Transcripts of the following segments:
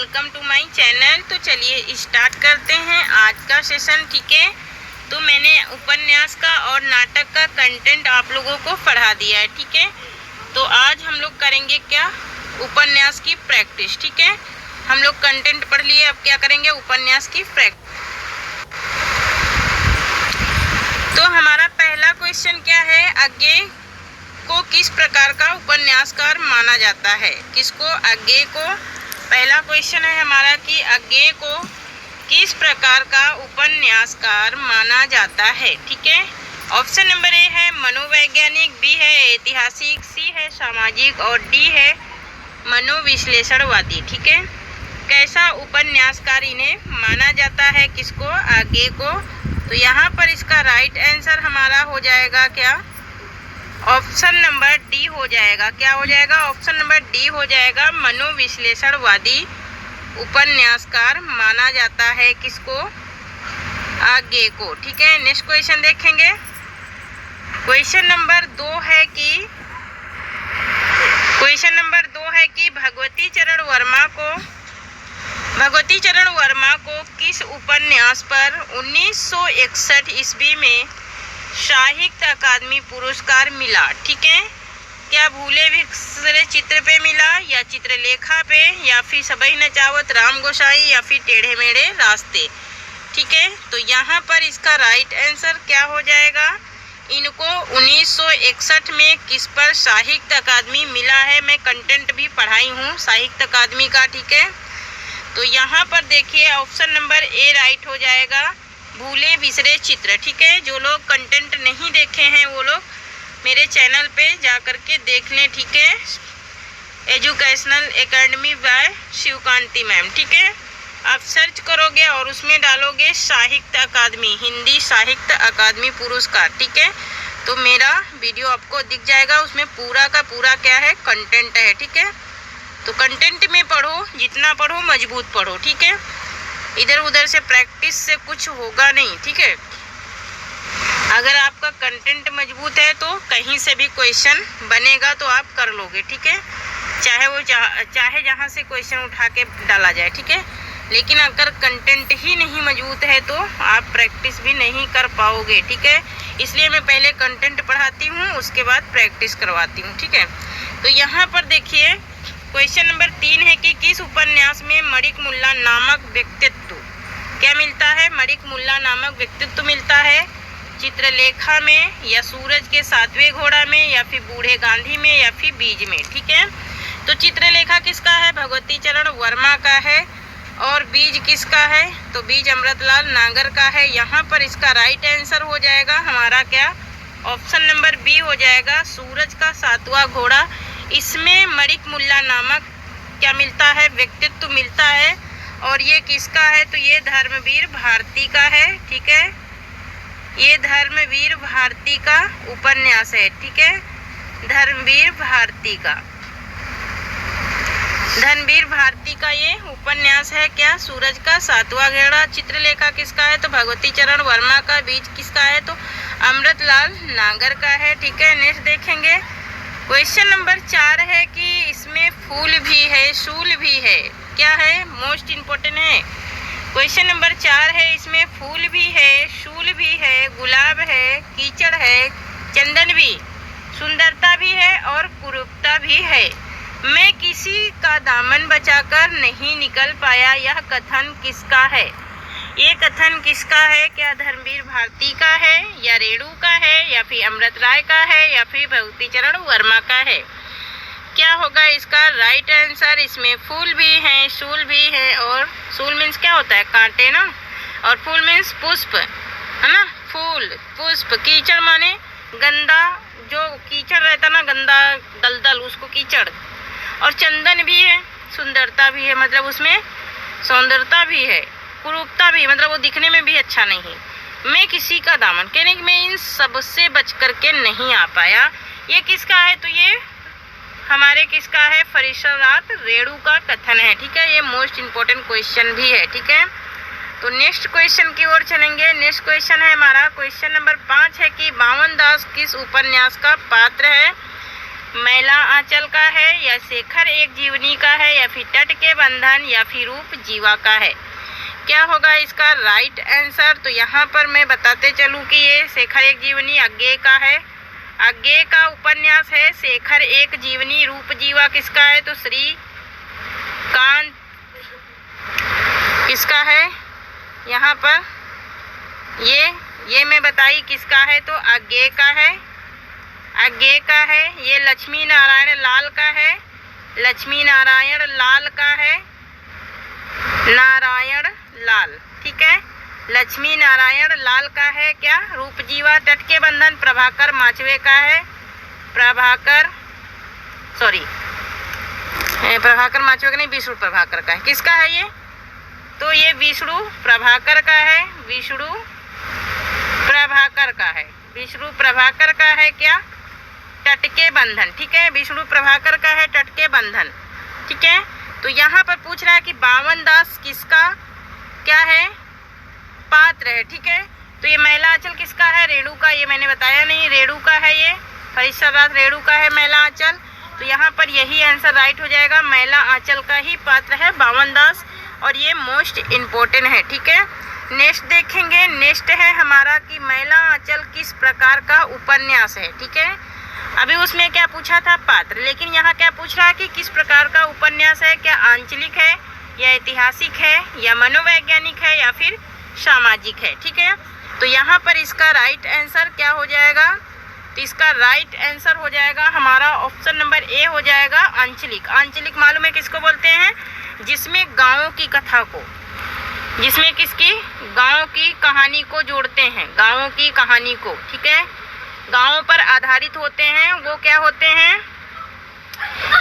Welcome to my channel. तो चलिए start करते हैं आज का सेशन। ठीक है, तो मैंने उपन्यास का और नाटक का कंटेंट आप लोगों को पढ़ा दिया है। ठीक है, तो आज हम लोग करेंगे क्या, उपन्यास की प्रैक्टिस। ठीक है, हम लोग कंटेंट पढ़ लिए, अब क्या करेंगे, उपन्यास की प्रैक्टिस। तो हमारा पहला क्वेश्चन क्या है, अज्ञेय को किस प्रकार का उपन्यासकार माना जाता है। किसको, अज्ञेय को। पहला क्वेश्चन है हमारा कि अज्ञेय को किस प्रकार का उपन्यासकार माना जाता है। ठीक है, ऑप्शन नंबर ए है मनोवैज्ञानिक, बी है ऐतिहासिक, सी है सामाजिक और डी है मनोविश्लेषणवादी। ठीक है, कैसा उपन्यासकार इन्हें माना जाता है, किसको, अज्ञेय को। तो यहाँ पर इसका राइट आंसर हमारा हो जाएगा क्या, ऑप्शन नंबर डी हो जाएगा। क्या हो जाएगा, ऑप्शन नंबर डी हो जाएगा। मनोविश्लेषणवादी उपन्यासकार माना जाता है किसको, अज्ञेय को। ठीक है, नेक्स्ट क्वेश्चन देखेंगे। क्वेश्चन नंबर दो है कि भगवती चरण वर्मा को किस उपन्यास पर 1961 ईस्वी में साहित्य अकादमी पुरस्कार मिला। ठीक है, क्या भूले बिसरे चित्र पे मिला, या चित्रलेखा पे, या फिर सबई नचावत राम गोसाई, या फिर टेढ़े मेढ़े रास्ते। ठीक है, तो यहाँ पर इसका राइट आंसर क्या हो जाएगा, इनको 1961 में किस पर साहित्य अकादमी मिला है। मैं कंटेंट भी पढ़ाई हूँ साहित्य अकादमी का। ठीक है, तो यहाँ पर देखिए ऑप्शन नंबर ए राइट हो जाएगा, भूले बिसरे चित्र। ठीक है, जो लोग कंटेंट नहीं देखे हैं वो लोग मेरे चैनल पे जा कर के देख लें। ठीक है, educational academy by Shivkanti ma'am. ठीक है, आप सर्च करोगे और उसमें डालोगे साहित्य अकादमी, हिंदी साहित्य अकादमी पुरस्कार। ठीक है, तो मेरा वीडियो आपको दिख जाएगा, उसमें पूरा का पूरा क्या है, कंटेंट है। ठीक है, तो कंटेंट में पढ़ो, जितना पढ़ो मजबूत पढ़ो। ठीक है, इधर उधर से प्रैक्टिस से कुछ होगा नहीं। ठीक है, अगर आपका कंटेंट मजबूत है तो कहीं से भी क्वेश्चन बनेगा तो आप कर लोगे। ठीक है, चाहे जहाँ से क्वेश्चन उठा के डाला जाए। ठीक है, लेकिन अगर कंटेंट ही नहीं मजबूत है तो आप प्रैक्टिस भी नहीं कर पाओगे। ठीक है, इसलिए मैं पहले कंटेंट पढ़ाती हूँ, उसके बाद प्रैक्टिस करवाती हूँ। ठीक है, तो यहाँ पर देखिए क्वेश्चन नंबर 3 है कि किस उपन्यास में मणिक मुल्ला नामक व्यक्तित्व क्या मिलता है, मणिक मुल्ला नामक व्यक्तित्व मिलता है, चित्रलेखा में, या सूरज के 7वें घोड़ा में, या फिर बूढ़े गांधी में, या फिर बीज में। ठीक है, तो चित्रलेखा किसका है, भगवती चरण वर्मा का है, और बीज किसका है, तो बीज अमृतलाल नागर का है। यहाँ पर इसका राइट आंसर हो जाएगा हमारा क्या, ऑप्शन नंबर बी हो जाएगा, सूरज का 7वां घोड़ा। इसमें मणिक मुल्ला नामक क्या मिलता है, व्यक्तित्व मिलता है, और ये किसका है, तो ये धर्मवीर भारती का है। ठीक है, ये धर्मवीर भारती का उपन्यास है। ठीक है, धर्मवीर भारती का ये उपन्यास है क्या, सूरज का 7वां घोड़ा। चित्रलेखा किसका है, तो भगवती चरण वर्मा का। बीज किसका है, तो अमृतलाल नागर का है। ठीक है, नेक्स्ट देखेंगे। क्वेश्चन नंबर 4 है कि इसमें फूल भी है शूल भी है, क्या है, मोस्ट इम्पोर्टेंट है। क्वेश्चन नंबर 4 है, इसमें फूल भी है, शूल भी है, गुलाब है, कीचड़ है, चंदन भी, सुंदरता भी है और कुरूपता भी है। मैं किसी का दामन बचाकर नहीं निकल पाया, यह कथन किसका है। ये कथन किसका है, क्या धर्मवीर भारती का है, या रेणु का है, या फिर अमृत राय का है, या फिर भगवती चरण वर्मा का है। क्या होगा इसका राइट आंसर, इसमें फूल भी हैं, शूल भी है, और शूल मीन्स क्या होता है, कांटे ना, और फूल मीन्स पुष्प है ना, फूल पुष्प। कीचड़ माने गंदा, जो कीचड़ रहता ना, गंदा दलदल, उसको कीचड़। और चंदन भी है, सुंदरता भी है, मतलब उसमें सौंदर्यता भी है, कुरूपता भी, मतलब वो दिखने में भी अच्छा नहीं। मैं किसी का दामन, कहने कि मैं इन सबसे बच करके नहीं आ पाया। ये किसका है, तो ये हमारे किसका है, फरीसरात रेणु का कथन है। ठीक है, ये मोस्ट इम्पोर्टेंट क्वेश्चन भी है। ठीक है, तो नेक्स्ट क्वेश्चन की ओर चलेंगे। नेक्स्ट क्वेश्चन है हमारा क्वेश्चन नंबर 5 है कि बावन दास किस उपन्यास का पात्र है। मैला आंचल का है, या शेखर एक जीवनी का है, या फिर तट के बंधन, या फिर रूप जीवा का है। क्या होगा इसका राइट आंसर? तो यहाँ पर मैं बताते चलूँ कि ये शेखर एक जीवनी अज्ञेय का है। अज्ञेय का उपन्यास है शेखर एक जीवनी। रूप जीवा किसका है? तो श्रीकांत किसका है? यहाँ पर ये मैं बताई किसका है? तो अज्ञेय का है। अज्ञेय का है। ये लक्ष्मी नारायण लाल का है। लक्ष्मी नारायण लाल का है। नारायण लाल, ठीक है, लक्ष्मी नारायण लाल का है। क्या? रूप जीवा। तट के बंधन प्रभाकर माचवे का है। प्रभाकर माचवे का नहीं, विष्णु प्रभाकर का है। किसका है ये? तो ये विष्णु प्रभाकर का है। विष्णु प्रभाकर का है। विष्णु प्रभाकर का है। क्या? तट के बंधन, ठीक है, विष्णु प्रभाकर का है तट के बंधन, ठीक है। तो यहाँ पर पूछ रहा है कि बावन दास किसका क्या है? पात्र है, ठीक है। तो ये मैला आंचल किसका है? रेणु का। ये मैंने बताया नहीं, रेणु का है। ये फरिश्ता रेणु का है मैला आंचल। तो यहाँ पर यही आंसर राइट हो जाएगा। मैला आंचल का ही पात्र है बावन दास, और ये मोस्ट इम्पोर्टेंट है, ठीक है। नेक्स्ट देखेंगे। नेक्स्ट है हमारा कि मैला आंचल किस प्रकार का उपन्यास है, ठीक है। अभी उसमें क्या पूछा था? पात्र। लेकिन यहाँ क्या पूछ रहा है कि किस प्रकार का उपन्यास है? क्या आंचलिक है, या ऐतिहासिक है, या मनोवैज्ञानिक है, या फिर सामाजिक है, ठीक है। तो यहाँ पर इसका राइट आंसर क्या हो जाएगा? तो इसका राइट आंसर हो जाएगा हमारा ऑप्शन नंबर ए हो जाएगा आंचलिक। आंचलिक मालूम है किसको बोलते हैं? जिसमें गाँव की कथा को, जिसमें किसकी? गाँव की कहानी को जोड़ते हैं, गाँव की कहानी को, ठीक है, गाँव पर आधारित होते हैं, वो क्या होते हैं?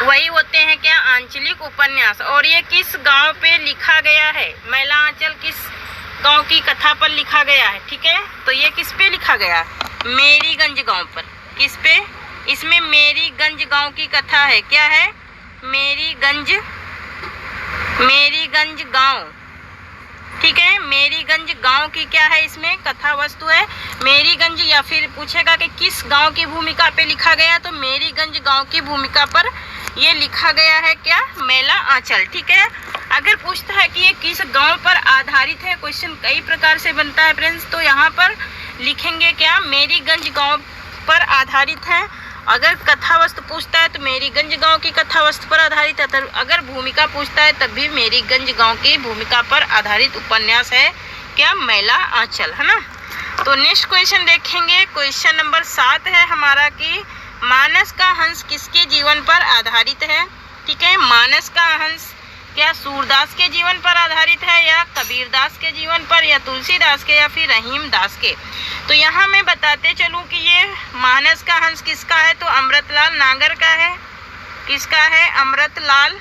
वही होते हैं क्या? आंचलिक उपन्यास। और ये किस गांव पे लिखा गया है? मैला आंचल किस गांव की कथा पर लिखा गया है, ठीक है। तो ये किस पे लिखा गया? मेरीगंज गांव पर। किस पे? इसमें मेरीगंज गांव की कथा है। क्या है? मेरीगंज गांव, ठीक है। मेरीगंज गांव की क्या है? इसमें कथा वस्तु है मेरीगंज। या फिर पूछेगा कि किस गांव की भूमिका पे लिखा गया? तो मेरीगंज गांव की भूमिका पर ये लिखा गया है। क्या? मैला आंचल, ठीक है। अगर पूछता है कि ये किस गांव पर आधारित है, क्वेश्चन कई प्रकार से बनता है फ्रेंड्स, तो यहाँ पर लिखेंगे क्या? मेरीगंज गांव पर आधारित है। अगर कथा वस्तु पूछता है तो मेरीगंज गांव की कथा वस्तु पर आधारित है। अगर भूमिका पूछता है तब भी मेरीगंज गांव की भूमिका पर आधारित उपन्यास है क्या? मैला आंचल, है ना। तो नेक्स्ट क्वेश्चन देखेंगे। क्वेश्चन नंबर 7 है हमारा कि मानस का हंस किसके जीवन पर आधारित है, ठीक है। मानस का हंस क्या सूरदास के जीवन पर आधारित है, या कबीरदास के जीवन पर, या तुलसीदास के, या फिर रहीमदास के? तो यहाँ मैं बताते चलूँ कि ये मानस का हंस किसका है? तो अमृतलाल नागर का है। किसका है? अमृतलाल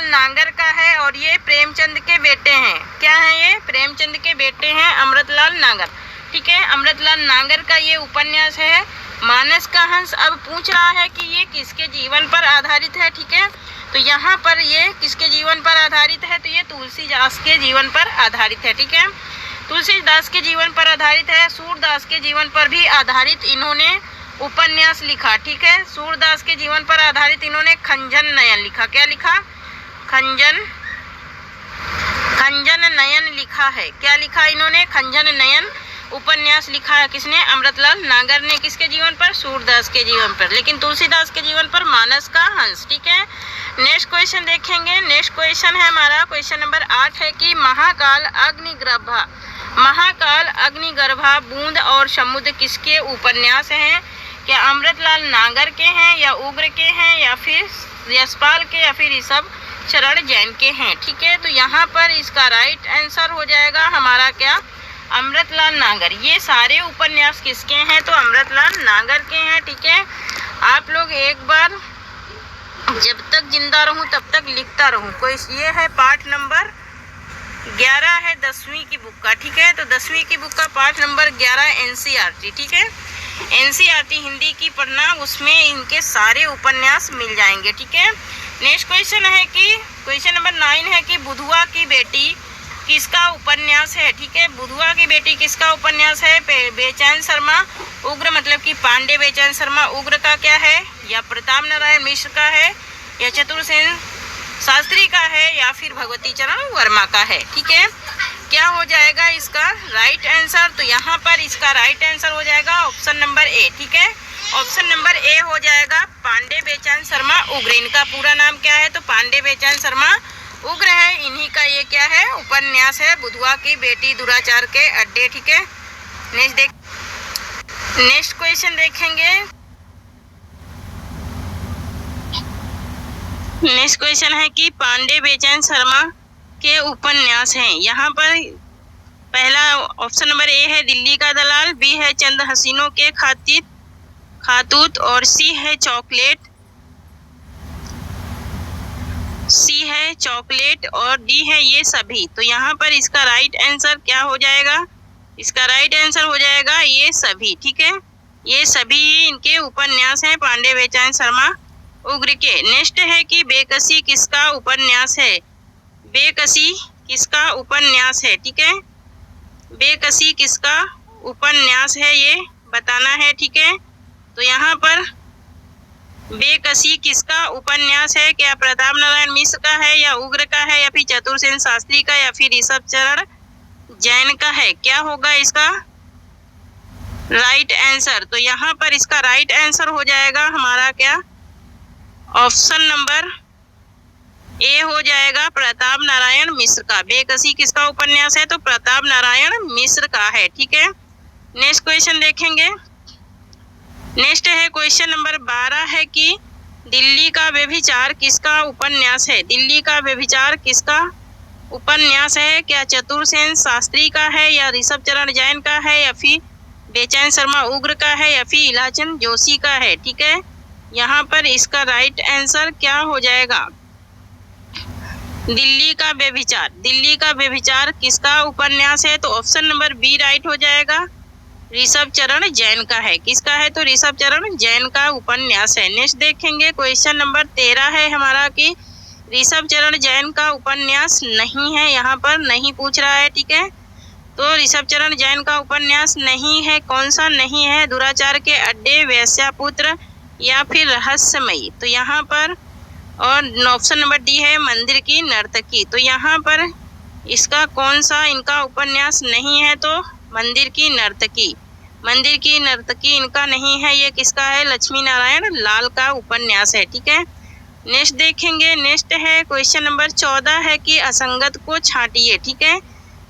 नागर का है। और ये प्रेमचंद के बेटे हैं। क्या है ये? प्रेमचंद के बेटे हैं अमृतलाल नागर, ठीक है। अमृतलाल नागर का ये उपन्यास है मानस का हंस। अब पूछ रहा है कि ये किसके जीवन पर आधारित है, ठीक है। तो यहाँ पर ये किसके जीवन पर आधारित है? तो ये तुलसीदास के जीवन पर आधारित है, ठीक है। तुलसीदास के जीवन पर आधारित है। सूरदास के जीवन पर भी आधारित इन्होंने उपन्यास लिखा, ठीक है। सूरदास के जीवन पर आधारित इन्होंने खंजन नयन लिखा। क्या लिखा? खंजन नयन लिखा है। क्या लिखा इन्होंने? खंजन नयन उपन्यास लिखा है। किसने? अमृतलाल नागर ने। किसके जीवन पर? सूरदास के जीवन पर। लेकिन तुलसीदास के जीवन पर मानस का हंस, ठीक है। नेक्स्ट क्वेश्चन देखेंगे। नेक्स्ट क्वेश्चन है हमारा क्वेश्चन नंबर 8 है कि महाकाल अग्निगर्भा बूंद और समुद्र किसके उपन्यास हैं? क्या अमृतलाल नागर के हैं, या उग्र के हैं, या फिर यशपाल के, या फिर ऋषभ चरण जैन के हैं, ठीक है। तो यहाँ पर इसका राइट आंसर हो जाएगा हमारा क्या? अमृतलाल नागर। ये सारे उपन्यास किसके हैं? तो अमृतलाल नागर के हैं, ठीक है। आप लोग एक बार जब तक जिंदा रहूं तब तक लिखता रहूं। कोई ये है पाठ नंबर 11 है 10वीं की बुक का, ठीक है। तो 10वीं की बुक का पाठ नंबर 11 एनसीईआरटी, ठीक है। एनसीईआरटी हिंदी की पढ़ना, उसमें इनके सारे उपन्यास मिल जाएंगे, ठीक है। नेक्स्ट क्वेश्चन है कि क्वेश्चन नंबर 9 है कि बुधुआ की बेटी किसका उपन्यास है? ठीक है, बुधवा की बेटी किसका उपन्यास है? बेचैन शर्मा उग्र, मतलब कि पांडे बेचैन शर्मा उग्र का क्या है? या प्रताप नारायण मिश्र का है, या चतुरसेन शास्त्री का है, या फिर भगवती चरण वर्मा का है? ठीक है, क्या हो जाएगा इसका राइट आंसर? तो यहाँ पर इसका राइट आंसर हो जाएगा ऑप्शन नंबर ए। ठीक है, ऑप्शन नंबर ए हो जाएगा पांडे बेचैन शर्मा उग्र। इनका पूरा नाम क्या है? तो पांडे बेचैन शर्मा उग्र है। इन्हीं का ये क्या है? उपन्यास है, बुधवा की बेटी दुराचार के अड्डे। ठीक है, नेक्स्ट क्वेश्चन देखेंगे। नेक्स्ट क्वेश्चन है कि पांडे बेचैन शर्मा के उपन्यास हैं। यहाँ पर पहला ऑप्शन नंबर ए है दिल्ली का दलाल, बी है चंद हसीनों के खातूत, और सी है चॉकलेट, और डी है ये सभी। तो यहाँ पर इसका राइट आंसर क्या हो जाएगा? इसका राइट आंसर हो जाएगा ये सभी। ठीक है, ये सभी इनके उपन्यास हैं पांडे बेचैन शर्मा उग्र के। नेक्स्ट है कि बेकसी किसका उपन्यास है? बेकसी किसका उपन्यास है? ठीक है, बेकसी किसका उपन्यास है ये बताना है। ठीक है, तो यहाँ पर बेकसी किसका उपन्यास है? क्या प्रताप नारायण मिश्र का है, या उग्र का है, या फिर चतुरसेन शास्त्री का, या फिर ऋषभ चरण जैन का है? क्या होगा इसका राइट आंसर? तो यहाँ पर इसका राइट आंसर हो जाएगा हमारा क्या? ऑप्शन नंबर ए हो जाएगा प्रताप नारायण मिश्र का। बेकसी किसका उपन्यास है? तो प्रताप नारायण मिश्र का है। ठीक है, नेक्स्ट क्वेश्चन देखेंगे। नेक्स्ट है क्वेश्चन नंबर 12 है कि दिल्ली का व्यभिचार किसका उपन्यास है? दिल्ली का व्यभिचार किसका उपन्यास है? क्या चतुरसेन शास्त्री का है, या ऋषभ चरण जैन का है, या फिर बेचैन शर्मा उग्र का है, या फिर इलाचंद जोशी का है? ठीक है, यहाँ पर इसका राइट आंसर क्या हो जाएगा? दिल्ली का व्यभिचार किसका उपन्यास है? तो ऑप्शन नंबर बी राइट हो जाएगा, ऋषभ चरण जैन का है। किसका है? तो ऋषभ चरण जैन का उपन्यास है। नेक्स्ट देखेंगे क्वेश्चन नंबर 13 है हमारा कि ऋषभ चरण जैन का उपन्यास नहीं है, यहाँ पर नहीं पूछ रहा है। ठीक है, तो ऋषभ चरण जैन का उपन्यास नहीं है। कौन सा नहीं है? दुराचार के अड्डे, वेश्यापुत्र, या फिर रहस्यमयी। तो यहाँ पर और ऑप्शन नंबर डी है मंदिर की नर्तकी। तो यहाँ पर इसका कौन सा इनका उपन्यास नहीं है? तो मंदिर की नर्तकी इनका नहीं है। ये किसका है? लक्ष्मी नारायण लाल का उपन्यास है। ठीक है, नेक्स्ट देखेंगे। नेक्स्ट है क्वेश्चन नंबर 14 है कि असंगत को छांटिए। ठीक है,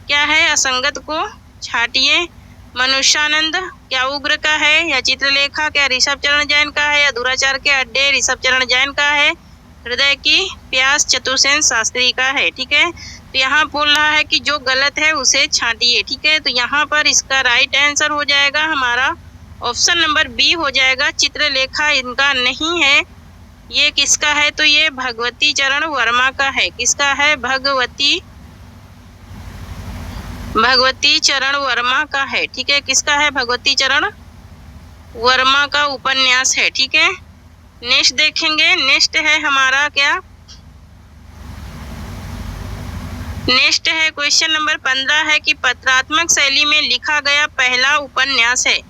क्या है? असंगत को छांटिए। मनुष्यानंद क्या उग्र का है, या चित्रलेखा क्या ऋषभ चरण जैन का है, या दुराचार के अड्डे ऋषभ चरण जैन का है, हृदय की प्यास चतुरसेन शास्त्री का है? ठीक है, तो यहाँ बोल रहा है कि जो गलत है उसे छांटिए। ठीक है, तो यहाँ पर इसका राइट आंसर हो जाएगा हमारा ऑप्शन नंबर बी हो जाएगा, चित्रलेखा इनका नहीं है। ये किसका है? तो ये भगवती चरण वर्मा का है। किसका है? भगवती चरण वर्मा का है। ठीक है, किसका है? भगवती चरण वर्मा का उपन्यास है। ठीक है, नेक्स्ट देखेंगे। नेक्स्ट है हमारा क्या? नेक्स्ट है क्वेश्चन नंबर 15 है कि पत्रात्मक शैली में लिखा गया पहला उपन्यास है।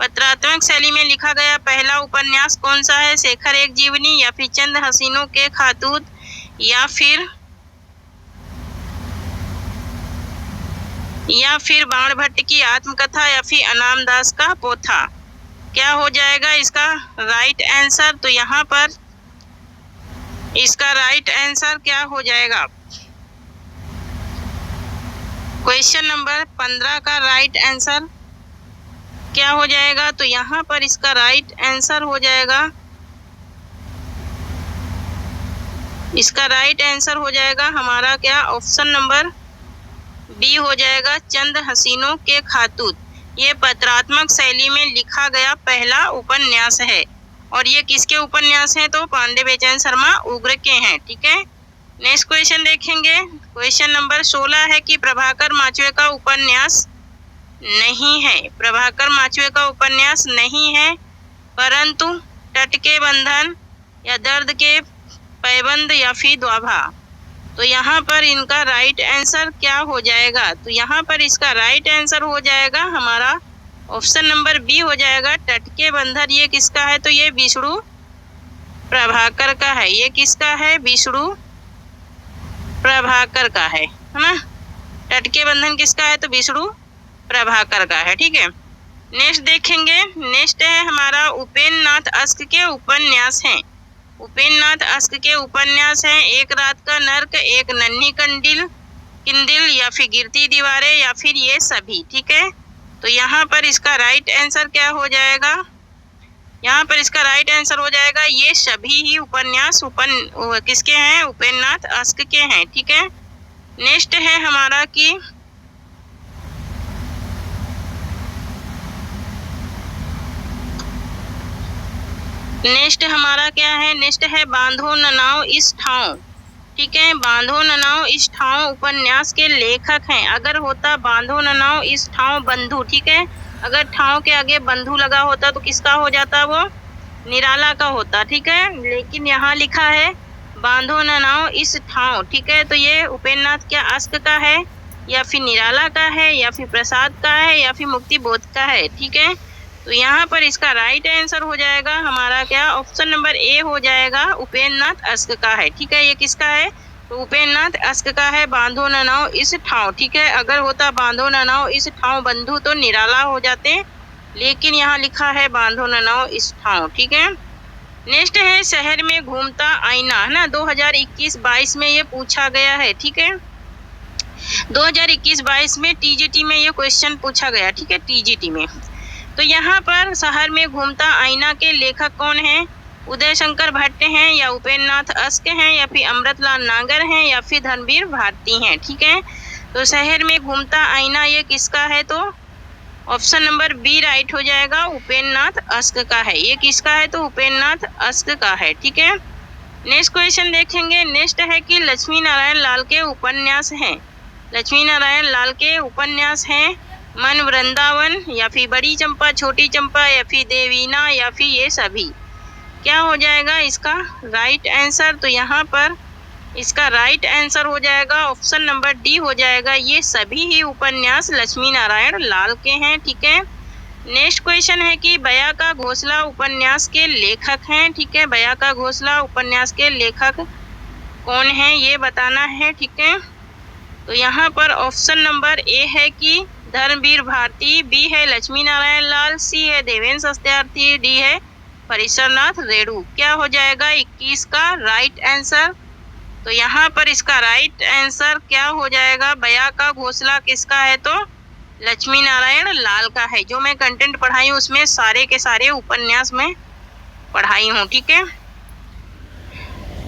पत्रात्मक शैली में लिखा गया पहला उपन्यास कौन सा है? शेखर एक जीवनी, या फिर चंद हसीनों के खातूत, या फिर बाण भट्ट की आत्मकथा, या फिर अनाम दास का पोथा? क्या हो जाएगा इसका राइट आंसर? तो यहाँ पर इसका राइट आंसर क्या हो जाएगा? क्वेश्चन नंबर 15 का राइट आंसर क्या हो जाएगा? तो यहाँ पर इसका राइट आंसर हो जाएगा, इसका राइट आंसर हो जाएगा हमारा क्या? ऑप्शन नंबर बी हो जाएगा, चंद हसीनों के खातूत। ये पत्रात्मक शैली में लिखा गया पहला उपन्यास है। और ये किसके उपन्यास हैं? तो पांडे बेचैन शर्मा उग्र के हैं। ठीक है, नेक्स्ट क्वेश्चन देखेंगे। क्वेश्चन नंबर 16 है कि प्रभाकर माचवे का उपन्यास नहीं है। प्रभाकर माचवे का उपन्यास नहीं है, परंतु तट के बंधन, या दर्द के पैबंद, या फिर द्वाभा। तो यहाँ पर इनका राइट आंसर क्या हो जाएगा? तो यहाँ पर इसका राइट आंसर हो जाएगा हमारा ऑप्शन नंबर बी हो जाएगा, टटके बंधन। ये किसका है? तो ये विष्णु प्रभाकर का है। ये किसका है? विष्णु प्रभाकर का है ना। टटके बंधन किसका है? तो विष्णु प्रभाकर का है। ठीक है, नेक्स्ट देखेंगे। नेक्स्ट है हमारा उपेन्द्र नाथ अस्क के उपन्यास हैं। उपेन्द्र नाथ अस्क के उपन्यास हैं एक रात का नर्क, एक नन्ही किंदिल या फिर गिरती दीवारें या फिर ये सभी। ठीक है, तो यहाँ पर इसका राइट आंसर क्या हो जाएगा? यहाँ पर इसका राइट आंसर हो जाएगा ये सभी ही उपन्यास किसके हैं? उपेन्द्र नाथ अस्क के हैं। ठीक है, नेक्स्ट है हमारा कि नेक्स्ट हमारा क्या है? नेक्स्ट है बांधो ननाओ इस ठाव। ठीक है, बांधो ननाओ इस ठाव उपन्यास के लेखक हैं। अगर होता बांधो ननाओ इस ठाव बंधु, ठीक है, अगर ठाव के आगे बंधु लगा होता तो किसका हो जाता? वो निराला का होता। ठीक है, लेकिन यहाँ लिखा है बांधो ननाओ इस ठाव। ठीक है, तो ये उपेन्द्र नाथ क्या अस्क का है या फिर निराला का है या फिर प्रसाद का है या फिर मुक्ति बोध का है? ठीक है, तो यहाँ पर इसका राइट आंसर हो जाएगा हमारा क्या? ऑप्शन नंबर ए हो जाएगा, उपेन्द्र नाथ अस्क का है। ठीक है, ये किसका है? तो उपेन्द्र नाथ अस्क का है, बांधो ननाओ इस ठाव। ठीक है, अगर होता बांधो ननाओ इस ठाव बंधु तो निराला हो जाते, लेकिन यहाँ लिखा है बांधो ननाओ इस ठाव। ठीक है, नेक्स्ट है शहर में घूमता आईना, है ना। 2021-22 में ये पूछा गया है। ठीक है, 2021-22 में टीजीटी में ये क्वेश्चन पूछा गया। ठीक है, टीजीटी में। तो यहाँ पर शहर में घूमता आईना के लेखक कौन हैं? उदय शंकर भट्ट हैं या उपेन्द्र नाथ अस्क हैं या फिर अमृतलाल नागर हैं या फिर धर्मवीर भारती हैं। ठीक है, तो शहर में घूमता आईना ये किसका है? तो ऑप्शन नंबर बी राइट हो जाएगा, उपेन्द्र नाथ अस्क का है। ये किसका है? तो उपेन्द्र नाथ अस्क का है। ठीक है, नेक्स्ट क्वेश्चन देखेंगे। नेक्स्ट है कि लक्ष्मी नारायण लाल के उपन्यास हैं। लक्ष्मी नारायण लाल के उपन्यास हैं मन वृंदावन या फिर बड़ी चंपा छोटी चंपा या फिर देवीना या फिर ये सभी। क्या हो जाएगा इसका राइट आंसर? तो यहाँ पर इसका राइट आंसर हो जाएगा ऑप्शन नंबर डी हो जाएगा, ये सभी ही उपन्यास लक्ष्मी नारायण लाल के हैं। ठीक है, नेक्स्ट क्वेश्चन है कि बया का घोंसला उपन्यास के लेखक हैं। ठीक है, बया का घोंसला उपन्यास के लेखक कौन है ये बताना है। ठीक है, तो यहाँ पर ऑप्शन नंबर ए है कि धर्मवीर भारती, बी है लक्ष्मी नारायण लाल, सी है देवेंद्र सत्यार्थी, डी है परिसरनाथ रेणु। क्या हो जाएगा 21 का राइट आंसर? तो यहाँ पर इसका राइट आंसर क्या हो जाएगा? बया का घोंसला किसका है? तो लक्ष्मी नारायण लाल का है। जो मैं कंटेंट पढ़ाई हूँ उसमें सारे के सारे उपन्यास में पढ़ाई हूँ। ठीक है,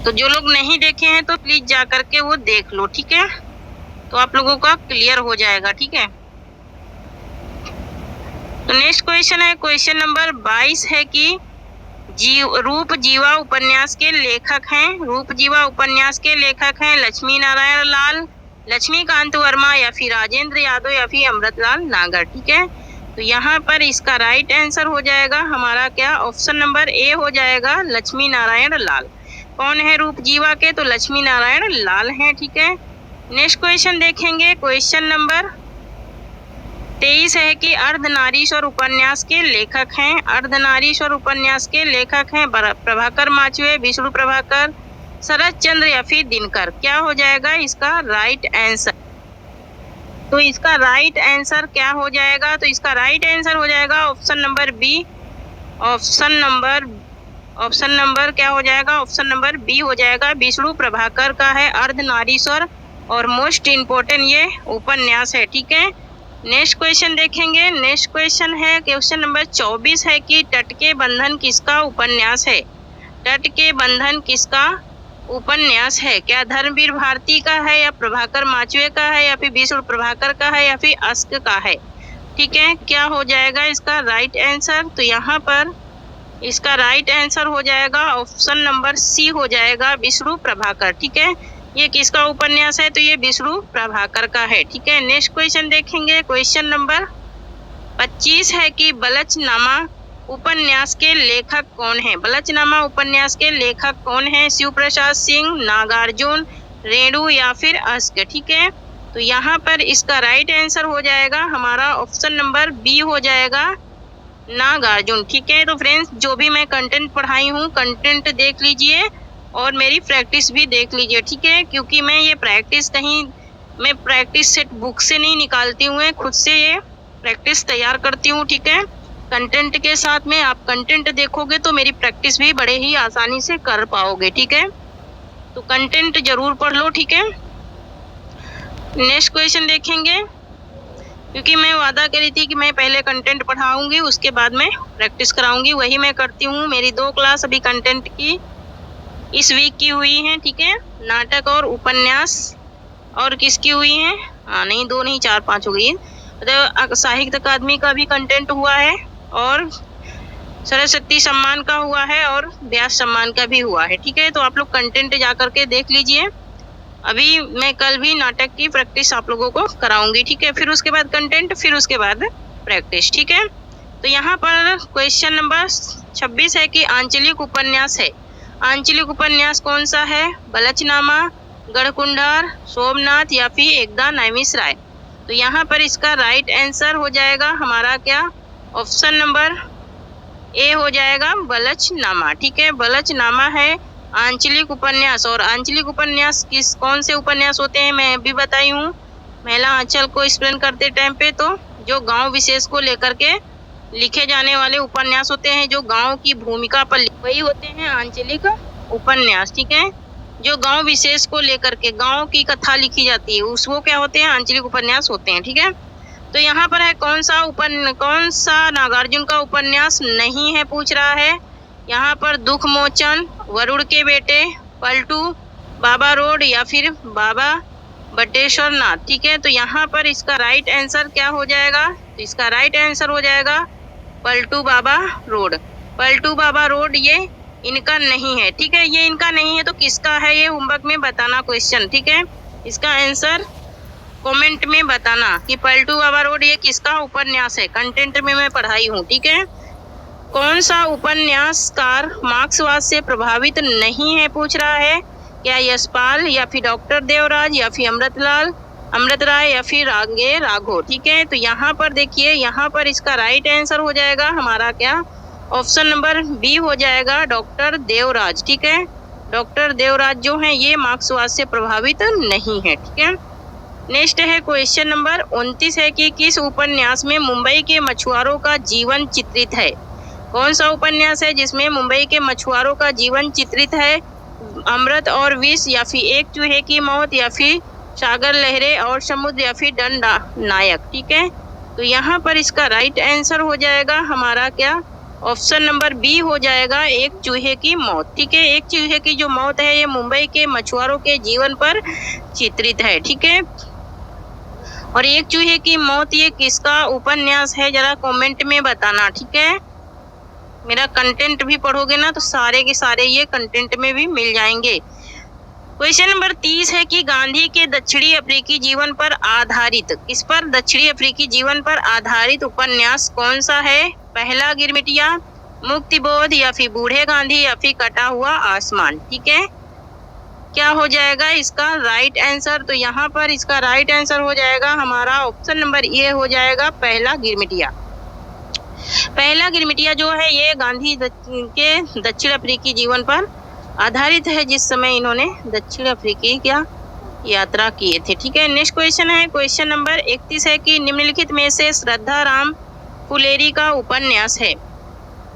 तो जो लोग नहीं देखे हैं तो प्लीज जा करके वो देख लो। ठीक है, तो आप लोगों का क्लियर हो जाएगा। ठीक है, तो नेक्स्ट क्वेश्चन है क्वेश्चन नंबर 22 है कि रूप जीवा उपन्यास के लेखक हैं। रूप जीवा उपन्यास के लेखक हैं लक्ष्मी नारायण लाल, लक्ष्मीकांत वर्मा या फिर राजेंद्र यादव या फिर अमृतलाल नागर। ठीक है, तो यहाँ पर इसका राइट आंसर हो जाएगा हमारा क्या? ऑप्शन नंबर ए हो जाएगा, लक्ष्मी नारायण लाल। कौन है रूप जीवा के? तो लक्ष्मी नारायण लाल हैं। ठीक है, नेक्स्ट क्वेश्चन देखेंगे। क्वेश्चन नंबर 23 है कि अर्धनारीश्वर उपन्यास के लेखक हैं। अर्धनारीश्वर उपन्यास के लेखक हैं प्रभाकर माचवे, विष्णु प्रभाकर, शरद चंद्र या फिर दिनकर। क्या हो जाएगा इसका राइट आंसर? तो इसका राइट आंसर क्या हो जाएगा? तो इसका राइट आंसर हो जाएगा option number B. Option number क्या हो जाएगा? ऑप्शन नंबर बी हो जाएगा, विष्णु प्रभाकर का है अर्धनारीश्वर और मोस्ट इम्पोर्टेंट ये उपन्यास है। ठीक है, नेक्स्ट क्वेश्चन देखेंगे। नेक्स्ट क्वेश्चन है क्वेश्चन नंबर 24 है कि तट के बंधन किसका उपन्यास है? तट के बंधन किसका उपन्यास है? क्या धर्मवीर भारती का है या प्रभाकर माचवे का है या फिर विष्णु प्रभाकर का है या फिर अस्क का है? ठीक है, क्या हो जाएगा इसका राइट आंसर? तो यहाँ पर इसका राइट आंसर हो जाएगा ऑप्शन नंबर सी हो जाएगा, विष्णु प्रभाकर। ठीक है, ये किसका उपन्यास है? तो ये विष्णु प्रभाकर का है। ठीक है, नेक्स्ट क्वेश्चन देखेंगे। क्वेश्चन नंबर 25 है कि बलचनामा उपन्यास के लेखक कौन है? बलचनामा उपन्यास के लेखक कौन है? शिव प्रसाद सिंह, नागार्जुन, रेणु या फिर अस्क, ठीक है। तो यहाँ पर इसका राइट आंसर हो जाएगा हमारा ऑप्शन नंबर बी हो जाएगा, नागार्जुन, ठीक है। तो फ्रेंड्स, जो भी मैं कंटेंट पढ़ाई हूँ, कंटेंट देख लीजिए और मेरी प्रैक्टिस भी देख लीजिए, ठीक है। क्योंकि मैं ये प्रैक्टिस मैं प्रैक्टिस सेट बुक से नहीं निकालती हूँ, खुद से ये प्रैक्टिस तैयार करती हूँ, ठीक है। कंटेंट के साथ में आप कंटेंट देखोगे तो मेरी प्रैक्टिस भी बड़े ही आसानी से कर पाओगे, ठीक है। तो कंटेंट जरूर पढ़ लो, ठीक है। नेक्स्ट क्वेश्चन देखेंगे, क्योंकि मैं वादा करी थी कि मैं पहले कंटेंट पढ़ाऊंगी, उसके बाद में प्रैक्टिस कराऊंगी, वही मैं करती हूँ। मेरी 2 क्लास अभी कंटेंट की इस वीक की हुई हैं, ठीक है। नाटक और उपन्यास, और किसकी हुई हैं? हाँ, नहीं 2 नहीं 4-5 हो गई। मतलब साहित्य अकादमी का भी कंटेंट हुआ है, और सरस्वती सम्मान का हुआ है, और व्यास सम्मान का भी हुआ है, ठीक है। तो आप लोग कंटेंट जा करके देख लीजिए। अभी मैं कल भी नाटक की प्रैक्टिस आप लोगों को कराऊंगी, ठीक है। फिर उसके बाद कंटेंट, फिर उसके बाद प्रैक्टिस, ठीक है। तो यहाँ पर क्वेश्चन नंबर 26 है कि आंचलिक उपन्यास है। आंचलिक उपन्यास कौन सा है? बलचनामा, गढ़कुंडार, सोमनाथ या फिर एकदा नैमिषारण्य। तो यहाँ पर इसका राइट आंसर हो जाएगा हमारा क्या? ऑप्शन नंबर ए हो जाएगा, बलचनामा, ठीक है। बलचनामा है आंचलिक उपन्यास। और आंचलिक उपन्यास कौन से उपन्यास होते हैं मैं भी बताई हूँ महिला आंचल को एक्सप्लेन करते टाइम पे। तो जो गांव विशेष को लेकर के लिखे जाने वाले उपन्यास होते हैं, जो गांव की भूमिका पर, वही होते हैं आंचलिक उपन्यास, ठीक है। जो गांव विशेष को लेकर के गांव की कथा लिखी जाती है, उसको क्या होते हैं? आंचलिक उपन्यास होते हैं, ठीक है। तो यहाँ पर है कौन सा नागार्जुन का उपन्यास नहीं है, पूछ रहा है। यहाँ पर दुख मोचन, वरुण के बेटे, पलटू, बाबा रोड या फिर बाबा बटेश्वर नाथ, ठीक है। तो यहाँ पर इसका राइट आंसर क्या हो जाएगा? तो इसका राइट आंसर हो जाएगा पलटू बाबा रोड। पलटू बाबा रोड ये इनका नहीं है, ठीक है। ये इनका नहीं है तो किसका है? ये होमवर्क में बताना क्वेश्चन, ठीक है। इसका आंसर कमेंट में बताना कि पलटू बाबा रोड ये किसका उपन्यास है। कंटेंट में मैं पढ़ाई हूँ, ठीक है। कौन सा उपन्यासकार मार्क्सवाद से प्रभावित नहीं है, पूछ रहा है। क्या यशपाल या फिर डॉक्टर देवराज या फिर अमृत राय या फिर रागे राघव, ठीक है। तो यहाँ पर देखिए, यहाँ पर इसका राइट आंसर हो जाएगा हमारा क्या? ऑप्शन नंबर बी हो जाएगा, डॉक्टर देवराज, ठीक है। डॉक्टर देवराज जो है ये मार्क्सवाद से प्रभावित नहीं है, ठीक है। नेक्स्ट है क्वेश्चन नंबर 29 है कि किस उपन्यास में मुंबई के मछुआरों का जीवन चित्रित है। कौन सा उपन्यास है जिसमें मुंबई के मछुआरों का जीवन चित्रित है? अमृत और विष या फिर एक चूहे की मौत या फिर सागर लहरें और समुद्र या फिर दंड नायक, ठीक है। तो यहाँ पर इसका राइट आंसर हो जाएगा हमारा क्या? ऑप्शन नंबर बी हो जाएगा, एक चूहे की मौत, ठीक है। एक चूहे की जो मौत है ये मुंबई के मछुआरों के जीवन पर चित्रित है, ठीक है। और एक चूहे की मौत ये किसका उपन्यास है, जरा कमेंट में बताना, ठीक है। मेरा कंटेंट भी पढ़ोगे ना तो सारे के सारे ये कंटेंट में भी मिल जाएंगे। क्वेश्चन नंबर 30 है कि गांधी के दक्षिणी अफ्रीकी जीवन पर आधारित, किस पर? दक्षिणी अफ्रीकी जीवन पर आधारित उपन्यास कौन सा है? पहला गिरमिटिया, मुक्तिबोध या फिर बूढ़े गांधी या फिर कटा हुआ आसमान, ठीक है। क्या हो जाएगा इसका राइट आंसर? तो यहाँ पर इसका राइट आंसर हो जाएगा हमारा ऑप्शन नंबर ए हो जाएगा, पहला गिरमिटिया। पहला गिरमिटिया जो है ये गांधी के दक्षिण अफ्रीकी जीवन पर आधारित है, जिस समय इन्होंने दक्षिण अफ्रीकी क्या यात्रा किए थे, ठीक है। नेक्स्ट क्वेश्चन है क्वेश्चन नंबर 31 है कि निम्नलिखित में से श्रद्धा राम फुलेरी का उपन्यास है।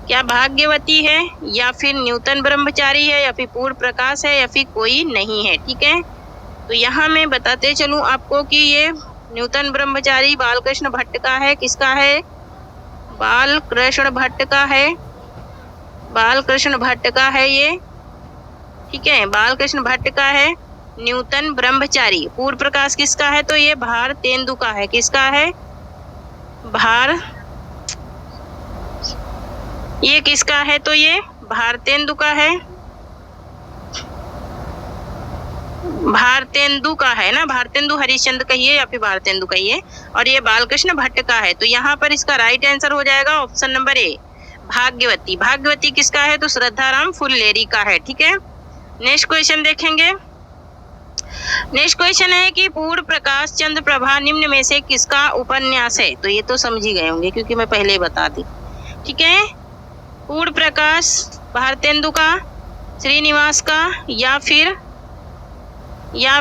क्या भाग्यवती है या फिर न्यूतन ब्रह्मचारी है या फिर पूर्ण प्रकाश है या फिर कोई नहीं है, ठीक है। तो यहाँ मैं बताते चलूँ आपको कि ये न्यूतन ब्रह्मचारी बालकृष्ण भट्ट का है। किसका है? बालकृष्ण भट्ट का है। बालकृष्ण भट्ट का है ये, ठीक है। बालकृष्ण भट्ट का है। न्यूतन ब्रह्मचारी पूर्ण प्रकाश किसका है? तो ये भारतेंदु का है। किसका है? ये किसका है? तो ये भारतेंदु का है। भारतेंदु का है ना, भारतेंदु हरिश्चंद्र कहिए या फिर भारतेंदु कहिए। और ये बालकृष्ण भट्ट का है। तो यहाँ पर इसका राइट आंसर हो जाएगा ऑप्शन नंबर ए, भाग्यवती। भाग्यवती किसका है? तो श्रद्धाराम फुलेरी का है, ठीक है। नेक्स्ट क्वेश्चन देखेंगे। नेक्स्ट क्वेश्चन है कि पूर्ण प्रकाश चंद्र प्रभा निम्न में से किसका उपन्यास है? तो ये तो समझ ही गए होंगे क्योंकि मैं पहले ही बता दी। ठीक है, पूर्ण प्रकाश भारतेंदु का, श्रीनिवास का, या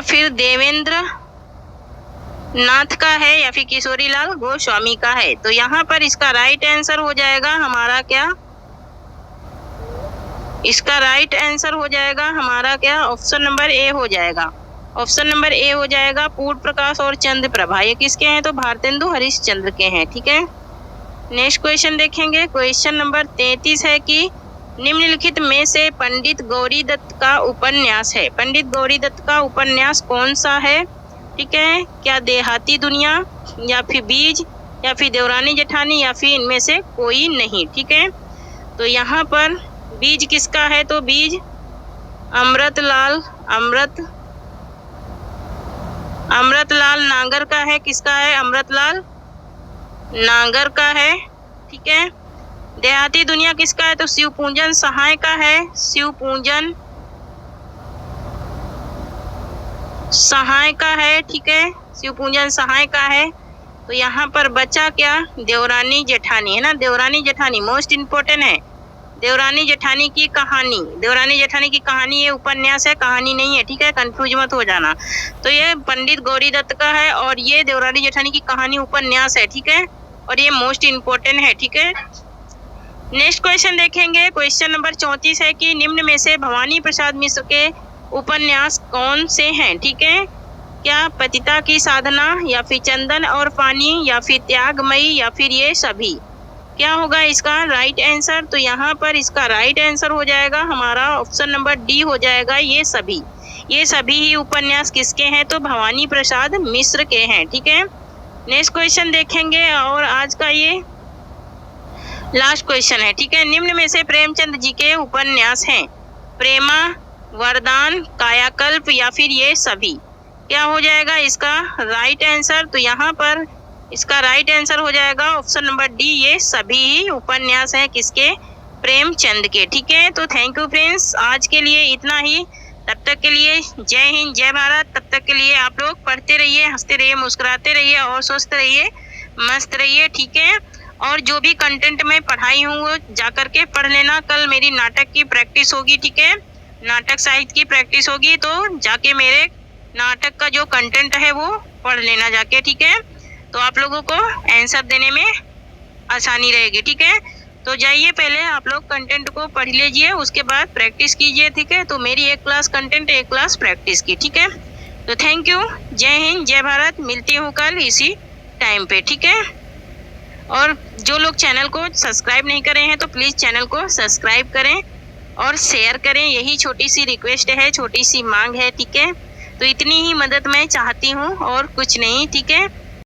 फिर देवेंद्र नाथ का है, या फिर किशोरीलाल गोस्वामी का है। तो यहाँ पर इसका राइट आंसर हो जाएगा हमारा क्या? इसका राइट आंसर हो जाएगा हमारा क्या? ऑप्शन नंबर ए हो जाएगा। ऑप्शन नंबर ए हो जाएगा पूर्ण प्रकाश और चंद्र प्रभा। ये किसके हैं? तो भारतेंदु हरिश्चंद्र के हैं। ठीक है, नेक्स्ट क्वेश्चन देखेंगे। क्वेश्चन नंबर 33 है कि निम्नलिखित में से पंडित गौरी दत्त का उपन्यास है। पंडित गौरी दत्त का उपन्यास कौन सा है? ठीक है, क्या देहाती दुनिया, या फिर बीज, या फिर देवरानी जेठानी, या फिर इनमें से कोई नहीं। ठीक है, तो यहाँ पर बीज किसका है? तो बीज अमृतलाल नागर का है। किसका है? अमृतलाल नागर का है। ठीक है, देहाती दुनिया किसका है? तो शिवपूजन सहाय का है। शिवपूजन सहाय का है। ठीक है, शिवपूजन सहाय का है। तो यहाँ पर बचा क्या? देवरानी जेठानी है ना। देवरानी जेठानी मोस्ट इम्पोर्टेंट है। देवरानी जेठानी की कहानी, देवरानी जेठानी की कहानी ये उपन्यास है, कहानी नहीं है। ठीक है, कंफ्यूज मत हो जाना। तो ये पंडित गौरी दत्त का है और ये देवरानी जेठानी की कहानी उपन्यास है। ठीक है, और ये मोस्ट इम्पोर्टेंट है। ठीक है, नेक्स्ट क्वेश्चन देखेंगे। क्वेश्चन नंबर 34 है कि निम्न में से भवानी प्रसाद मिश्र के उपन्यास कौन से हैं? ठीक है, क्या पतिता की साधना, या फिर चंदन और पानी, या फिर त्यागमयी, या फिर ये सभी? क्या होगा इसका राइट आंसर? तो यहाँ पर इसका राइट आंसर हो जाएगा हमारा ऑप्शन नंबर डी हो जाएगा, ये सभी। ये सभी ही उपन्यास किसके हैं? तो भवानी प्रसाद मिश्र के हैं। ठीक है, नेक्स्ट क्वेश्चन देखेंगे और आज का ये लास्ट क्वेश्चन है। ठीक है, निम्न में से प्रेमचंद जी के उपन्यास हैं प्रेमा, वरदान, कायाकल्प, या फिर ये सभी? क्या हो जाएगा इसका राइट आंसर? तो यहाँ पर इसका राइट आंसर हो जाएगा ऑप्शन नंबर डी, ये सभी ही उपन्यास हैं किसके? प्रेमचंद के। ठीक है, तो थैंक यू फ्रेंड्स, आज के लिए इतना ही। तब तक के लिए जय हिंद, जय भारत। तब तक के लिए आप लोग पढ़ते रहिए, हंसते रहिए, मुस्कुराते रहिए और स्वस्थ रहिए, मस्त रहिए। ठीक है, और जो भी कंटेंट में पढ़ाई हूँ वो जा करके पढ़ लेना। कल मेरी नाटक की प्रैक्टिस होगी। ठीक है, नाटक साहित्य की प्रैक्टिस होगी, तो जाके मेरे नाटक का जो कंटेंट है वो पढ़ लेना जाके। ठीक है, तो आप लोगों को आंसर देने में आसानी रहेगी। ठीक है, तो जाइए पहले आप लोग कंटेंट को पढ़ लीजिए, उसके बाद प्रैक्टिस कीजिए। ठीक है, तो मेरी एक क्लास कंटेंट, एक क्लास प्रैक्टिस की। ठीक है, तो थैंक यू, जय हिंद, जय भारत। मिलती हूँ कल इसी टाइम पे। ठीक है, और जो लोग चैनल को सब्सक्राइब नहीं करे हैं तो प्लीज़ चैनल को सब्सक्राइब करें और शेयर करें। यही छोटी सी रिक्वेस्ट है, छोटी सी मांग है। ठीक है, तो इतनी ही मदद मैं चाहती हूँ और कुछ नहीं। ठीक है,